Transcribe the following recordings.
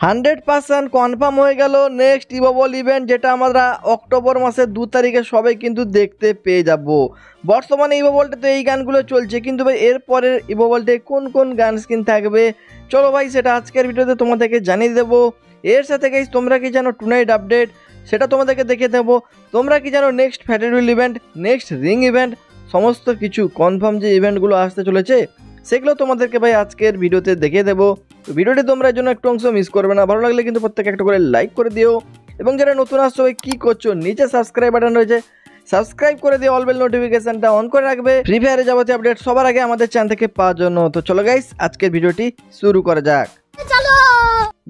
100% confirm হয়ে গেল next ইভোবল event, যেটা আমরা অক্টোবর মাসের 2 তারিখে সবাই কিন্তু দেখতে পেয়ে যাব। বর্তমানে ইভোবলটাতে এই গানগুলো চলছে, কিন্তু ভাই এরপরের ইভোবলটে কোন কোন গান স্কিন থাকবে চলো ভাই সেটা আজকের ভিডিওতে তোমাদেরকে জানিয়ে দেবো। এর সাথে গাইস তোমরা কি জানো টুনাইট আপডেট সেটা তোমাদেরকে দেখিয়ে দেবো। তোমরা কি জানো নেক্সট ফ্যাটেরুল ইভেন্ট, নেক্সট রিং ইভেন্ট, সমস্ত কিছু কনফার্ম যে ইভেন্টগুলো আসতে চলেছে সেগুলো তোমাদেরকে ভাই আজকের ভিডিওতে দেখিয়ে দেবো। তো ভিডিওটি তোমরা এর জন্য একটু অংশ মিস করবে না, ভালো লাগলে কিন্তু প্রত্যেকে একটা করে লাইক করে দিও, এবং যারা নতুন আসছো ভাই কী করছো, নিচে সাবস্ক্রাইব বাটন রয়েছে, সাবস্ক্রাইব করে দিয়ে অল বেল নোটিফিকেশনটা অন করে রাখবে ফ্রি ফায়ারে যাবতীয় আপডেট সবার আগে আমাদের চ্যানেল থেকে পাওয়ার জন্য। তো চলো গাইস আজকের ভিডিওটি শুরু করা যাক।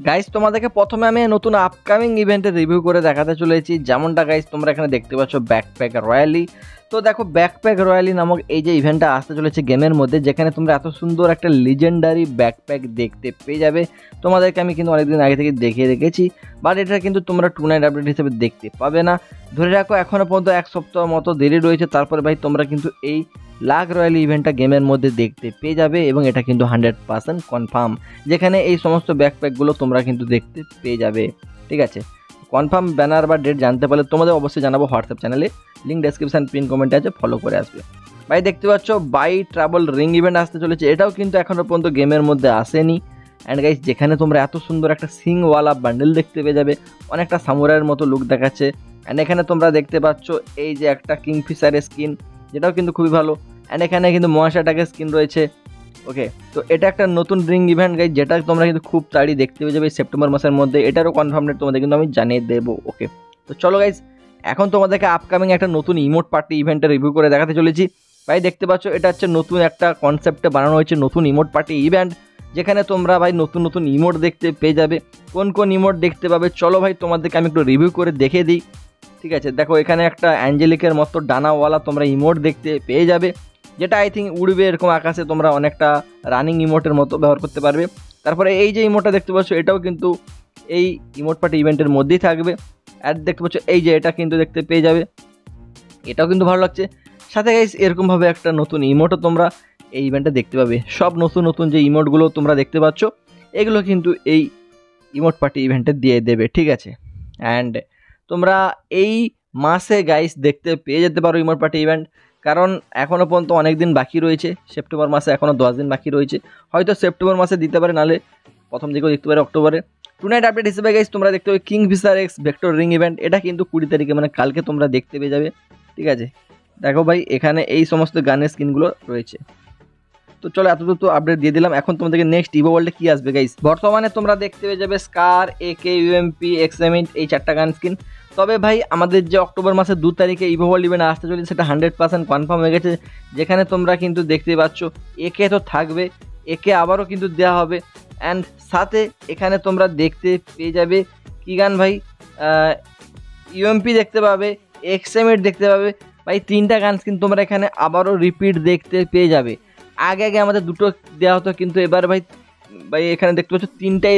গাইস তোমাদেরকে প্রথমে আমি নতুন আপকামিং ইভেন্টের রিভিউ করে দেখাতে চলেছি, যেমনটা গাইস তোমরা এখানে দেখতে পাচ্ছ ব্যাকপ্যাক রয়্যালি। তো দেখো ব্যাকপ্যাক রয়্যালি নামক এই যে ইভেন্টটা আসতে চলেছে গেমের মধ্যে, যেখানে তোমরা এত সুন্দর একটা লিজেন্ডারি ব্যাকপ্যাক দেখতে পেয়ে যাবে। তোমাদেরকে আমি কিন্তু অনেকদিন আগে থেকে দেখিয়ে রেখেছি, বাট এটা কিন্তু তোমরা টুনাইট আপডেট হিসেবে দেখতে পাবে না। ধরে রাখো এখনও পর্যন্ত এক সপ্তাহ মতো দেরি রয়েছে, তারপরে ভাই তোমরা কিন্তু এই লাক রয়্যালি ইভেন্টটা গেমের মধ্যে দেখতে পেয়ে যাবে, এবং এটা কিন্তু 100% কনফার্ম, যেখানে এই সমস্ত ব্যাকপ্যাকগুলো তোমরা কিন্তু দেখতে পেয়ে যাবে। ঠিক আছে, কনফার্ম ব্যানার বা ডেট জানতে পারলে তোমাদের অবশ্যই জানাবো হোয়াটসঅ্যাপ চ্যানেলে, লিঙ্ক ডেসক্রিপশন পিন কমেন্টে আছে, ফলো করে আসবে। ভাই দেখতে পাচ্ছ বাই ট্রাভেল রিং ইভেন্ট আসতে চলেছে, এটাও কিন্তু এখনও পর্যন্ত গেমের মধ্যে আসেনি। অ্যান্ড গাইস যেখানে তোমরা এত সুন্দর একটা সিংওয়ালা বান্ডেল দেখতে পেয়ে যাবে, অনেকটা সামুরাইয়ের মতো লুক দেখাচ্ছে। অ্যান্ড এখানে তোমরা দেখতে পাচ্ছ এই যে একটা কিংফিশারের স্কিন, যেটাও কিন্তু খুবই ভালো। অ্যান্ড এখানে কিন্তু মহাশাটাকের স্কিন রয়েছে। ওকে, তো এটা একটা নতুন রিং ইভেন্ট গাইস, যেটা তোমরা কিন্তু খুব তাড়াতাড়ি দেখতে পেয়ে যাবে সেপ্টেম্বর মাসের মধ্যে। এটারও কনফার্ম ডেট তোমাদের কিন্তু আমি জানিয়ে দেবো। ওকে, তো চলো গাইস এখন তোমাদেরকে আপকামিং একটা নতুন ইমোট পার্টি ইভেন্টের রিভিউ করে দেখাতে চলেছি। ভাই দেখতে পাচ্ছ এটা হচ্ছে নতুন একটা কনসেপ্টে বানানো হয়েছে নতুন ইমোট পার্টি ইভেন্ট, যেখানে তোমরা ভাই নতুন নতুন ইমোট দেখতে পেয়ে যাবে। কোন কোন ইমোট দেখতে পাবে চলো ভাই তোমাদেরকে আমি একটু রিভিউ করে দেখে দিই। ঠিক আছে, দেখো এখানে একটা অ্যাঞ্জেলিকের মতো ডানাওয়ালা তোমরা ইমোট দেখতে পেয়ে যাবে, যেটা আই থিঙ্ক উড়বে এরকম আকাশে, তোমরা অনেকটা রানিং ইমোটের মতো ব্যবহার করতে পারবে। তারপরে এই যে ইমোটটা দেখতে পাচ্ছ এটাও কিন্তু এই ইমোট পার্টি ইভেন্টের মধ্যেই থাকবে। আর দেখতে পাচ্ছ এই যে এটা কিন্তু দেখতে পেয়ে যাবে, এটাও কিন্তু ভালো লাগছে। সাথে গাইস এরকমভাবে একটা নতুন ইমোটও তোমরা এই ইভেন্টে দেখতে পাবে। সব নতুন নতুন যে ইমোটগুলো তোমরা দেখতে পাচ্ছ এগুলো কিন্তু এই ইমোট পার্টি ইভেন্টে দিয়ে দেবে। ঠিক আছে, অ্যান্ড তোমরা এই মাসে গাইস দেখতে পেয়ে যেতে পারো ইমোট পার্টি ইভেন্ট, কারণ এখনও পর্যন্ত অনেক দিন বাকি রয়েছে। সেপ্টেম্বর মাসে এখনও 10 দিন বাকি রয়েছে, হয়তো সেপ্টেম্বর মাসে দিতে পারে, নাহলে প্রথম দিকেও দেখতে পারে অক্টোবরে। টুনাইট আপডেট হিসেবে গাইস তোমরা দেখতে পাবে Kingfisher x vector ring event, এটা কিন্তু 20 তারিখে মানে কালকে তোমরা দেখতে পেয়ে যাবে। ঠিক আছে, দেখো ভাই এখানে এই সমস্ত গানের স্কিনগুলো রয়েছে। তো চলো এতদূর তো আপডেট দিয়ে দিলাম, এখন তোমাদেরকে নেক্সট ইভো ওয়ার্ল্ডে কী আসবে গাইস। বর্তমানে তোমরা দেখতে পেয়ে যাবে স্কার, একে, ইউএমপি, এক্সএমিট, এই 4টা গান স্কিন। তবে ভাই আমাদের যে অক্টোবর মাসের 2 তারিখে ইভো ওয়ার্ল্ড ইভেন্ট আসতে চলেছে সেটা 100% কনফার্ম হয়ে গেছে, যেখানে তোমরা কিন্তু দেখতে পাচ্ছ একে তো থাকবে, একে আবারও কিন্তু দেওয়া হবে। অ্যান্ড সাথে এখানে তোমরা দেখতে পেয়ে যাবে কী গান ভাই, ইউএমপি দেখতে পাবে, এক্সএমিট দেখতে পাবে। ভাই 3টা গান স্কিন তোমরা এখানে আবারও রিপিট দেখতে পেয়ে যাবে। আগে আগে আমাদের 2টো দেওয়া হতো, কিন্তু এবার ভাই এখানে দেখতে পাচ্ছ 3টাই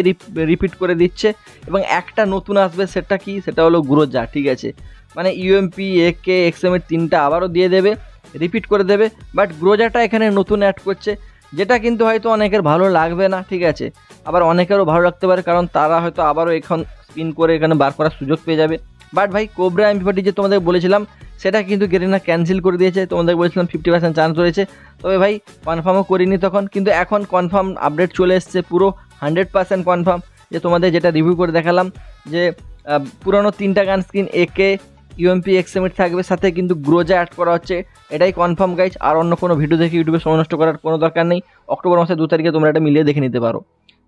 রিপিট করে দিচ্ছে, এবং একটা নতুন আসবে, সেটা কি, সেটা হলো গ্রোজা। ঠিক আছে, মানে ইউএমপি, একে, এক্সএমিট 3টা আবারও দিয়ে দেবে, রিপিট করে দেবে, বাট গ্রোজাটা এখানে নতুন অ্যাড করছে, যেটা কিন্তু হয়তো অনেকের ভালো লাগবে না। ঠিক আছে, আবার অনেকেরও ভালো লাগতে পারে, কারণ তারা হয়তো আবারও এখন স্পিন করে এখানে বার করার সুযোগ পেয়ে যাবে। বাট ভাই কোবরা এমপি যে তোমাদের বলেছিলাম সেটা কিন্তু গেরিনা ক্যান্সেল করে দিয়েছে, তোমাদের বলেছিলাম 50% চান্স রয়েছে, তবে ভাই কনফার্মও করিনি তখন, কিন্তু এখন কনফার্ম আপডেট চলে এসছে, পুরো 100% কনফার্ম, যে তোমাদের যেটা রিভিউ করে দেখালাম যে পুরনো 3টা গান স্ক্রিন একে, ইউএমপি, এক্সএমিট থাকবে, সাথে কিন্তু গ্রোজা অ্যাড করা হচ্ছে, এটাই কনফার্ম গাইজ। আর অন্য কোনো ভিডিও দেখে ইউটিউবে সময় নষ্ট করার কোনো দরকার নেই, অক্টোবর মাসের 2 তারিখে তোমরা এটা মিলিয়ে দেখে নিতে পারো।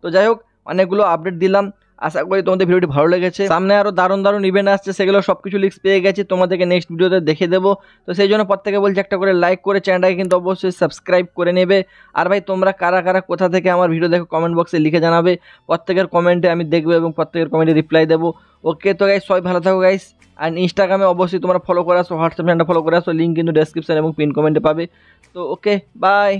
তো যাই হোক, অনেকগুলো আপডেট দিলাম, আশা করি তোমাদের ভিডিওটি ভালো লেগেছে। সামনে আরও দারুণ দারুণ ইভেন্ট আসছে, সেগুলো সব কিছু লিস্ট পেয়ে গেছি, তোমাদেরকে নেক্সট ভিডিওতে দেখে দেবো। তো সেই জন্য প্রত্যেকে বলছি একটা করে লাইক করে চ্যানেলটাকে কিন্তু অবশ্যই সাবস্ক্রাইব করে নেবে। আর ভাই তোমরা কারা কারা কোথা থেকে আমার ভিডিও দেখো কমেন্ট বক্সে লিখে জানাবে, প্রত্যেকের কমেন্টে আমি দেখবো এবং প্রত্যেকের কমেন্টে রিপ্লাই দেবো। ওকে, তো গাইস সবাই ভালো থাকো গাইস, আর ইনস্টাগ্রামে অবশ্যই তোমরা ফলো করে আসো, হোয়াটসঅ্যাপ চ্যানেলটা ফলো করে আসো, লিঙ্ক কিন্তু ডেসক্রিপশন এবং পিন কমেন্টে পাবে। তো ওকে, বাই।